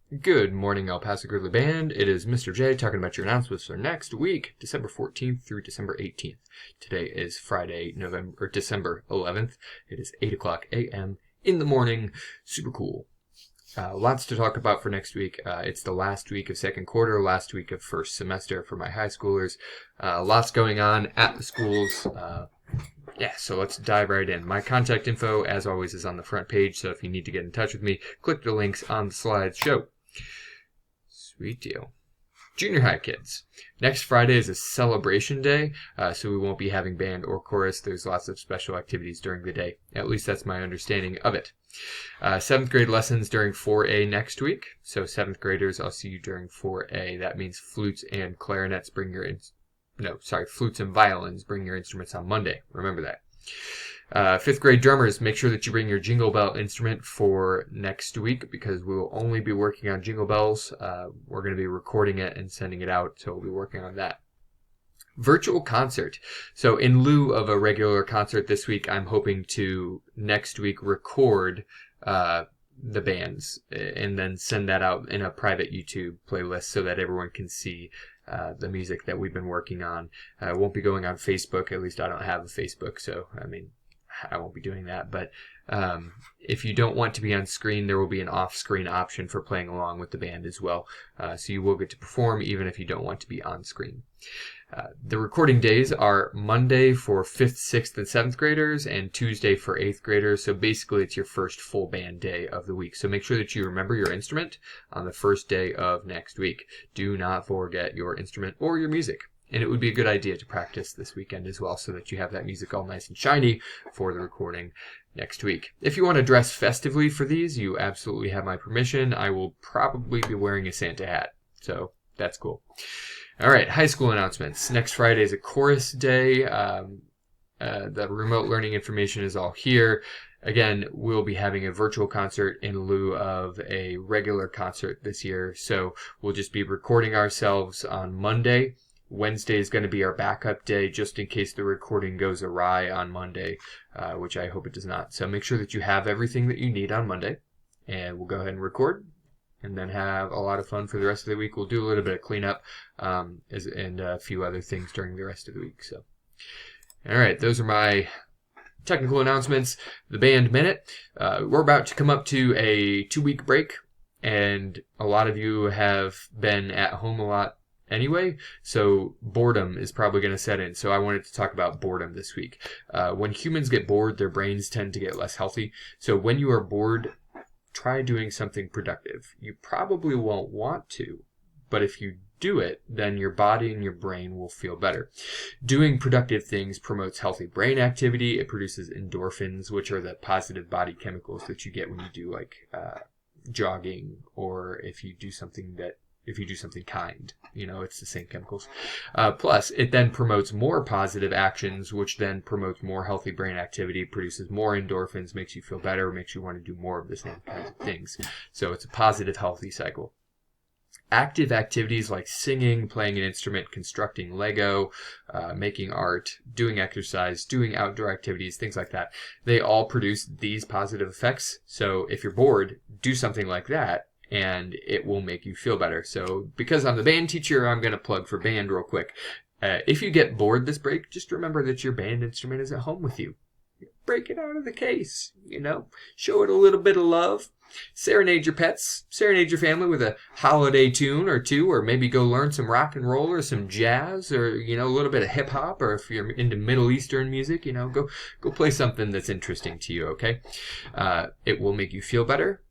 Good morning, El Paso Grizzly Band. It is Mr. J talking about your announcements for next week, December 14th through December 18th. Today is Friday, December 11th. It is 8 o'clock a.m. in the morning. Super cool. Lots to talk about for next week. It's the last week of second quarter, last week of first semester for my high schoolers. Lots going on at the schools. So let's dive right in. My contact info, as always, is on the front page, so if you need to get in touch with me, click the links on the slideshow. Sweet deal. Junior high kids. Next Friday is a celebration day, so we won't be having band or chorus. There's lots of special activities during the day. At least that's my understanding of it. 7th grade lessons during 4A next week. So 7th graders, I'll see you during 4A. That means flutes and clarinets flutes and violins. Bring your instruments on Monday. Remember that. 5th grade drummers, make sure that you bring your jingle bell instrument for next week because we will only be working on jingle bells. We're going to be recording it and sending it out, so we'll be working on that. Virtual concert. So in lieu of a regular concert this week, I'm hoping to next week record the bands and then send that out in a private YouTube playlist so that everyone can see the music that we've been working on. It won't be going on Facebook. At least I don't have a Facebook, so I won't be doing that. But if you don't want to be on screen, there will be an off-screen option for playing along with the band as well. So you will get to perform even if you don't want to be on screen. The recording days are Monday for 5th, 6th, and 7th graders and Tuesday for 8th graders. So basically it's your first full band day of the week. So make sure that you remember your instrument on the first day of next week. Do not forget your instrument or your music. And it would be a good idea to practice this weekend as well so that you have that music all nice and shiny for the recording next week. If you want to dress festively for these, you absolutely have my permission. I will probably be wearing a Santa hat, so that's cool. All right, high school announcements. Next Friday is a chorus day. The remote learning information is all here. Again, we'll be having a virtual concert in lieu of a regular concert this year, so we'll just be recording ourselves on Monday. Wednesday is going to be our backup day just in case the recording goes awry on Monday, which I hope it does not. So make sure that you have everything that you need on Monday, and we'll go ahead and record and then have a lot of fun for the rest of the week. We'll do a little bit of cleanup and a few other things during the rest of the week. So, all right, those are my technical announcements. The band minute. We're about to come up to a 2-week break, and a lot of you have been at home a lot anyway, so boredom is probably going to set in. So I wanted to talk about boredom this week. When humans get bored, their brains tend to get less healthy. So when you are bored, try doing something productive. You probably won't want to, but if you do it, then your body and your brain will feel better. Doing productive things promotes healthy brain activity. It produces endorphins, which are the positive body chemicals that you get when you do jogging, or if you do something kind, it's the same chemicals. Plus, it then promotes more positive actions, which then promotes more healthy brain activity, produces more endorphins, makes you feel better, makes you want to do more of the same kinds of things. So it's a positive, healthy cycle. Active activities like singing, playing an instrument, constructing Lego, making art, doing exercise, doing outdoor activities, things like that, they all produce these positive effects. So if you're bored, do something like that, and it will make you feel better. So because I'm the band teacher, I'm going to plug for band real quick. If you get bored this break, just remember that your band instrument is at home with you. Break it out of the case, show it a little bit of love. Serenade your pets, serenade your family with a holiday tune or two, or maybe go learn some rock and roll or some jazz, or, a little bit of hip hop, or if you're into Middle Eastern music, go play something that's interesting to you, okay? It will make you feel better,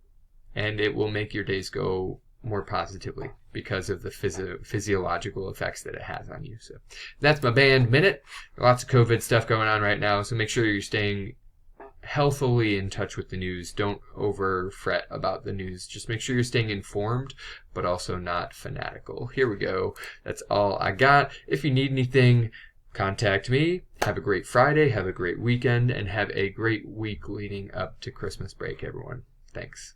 and it will make your days go more positively because of the physiological effects that it has on you. So that's my band minute. Lots of COVID stuff going on right now, so make sure you're staying healthily in touch with the news. Don't over fret about the news. Just make sure you're staying informed, but also not fanatical. Here we go. That's all I got. If you need anything, contact me. Have a great Friday, have a great weekend, and have a great week leading up to Christmas break, everyone. Thanks.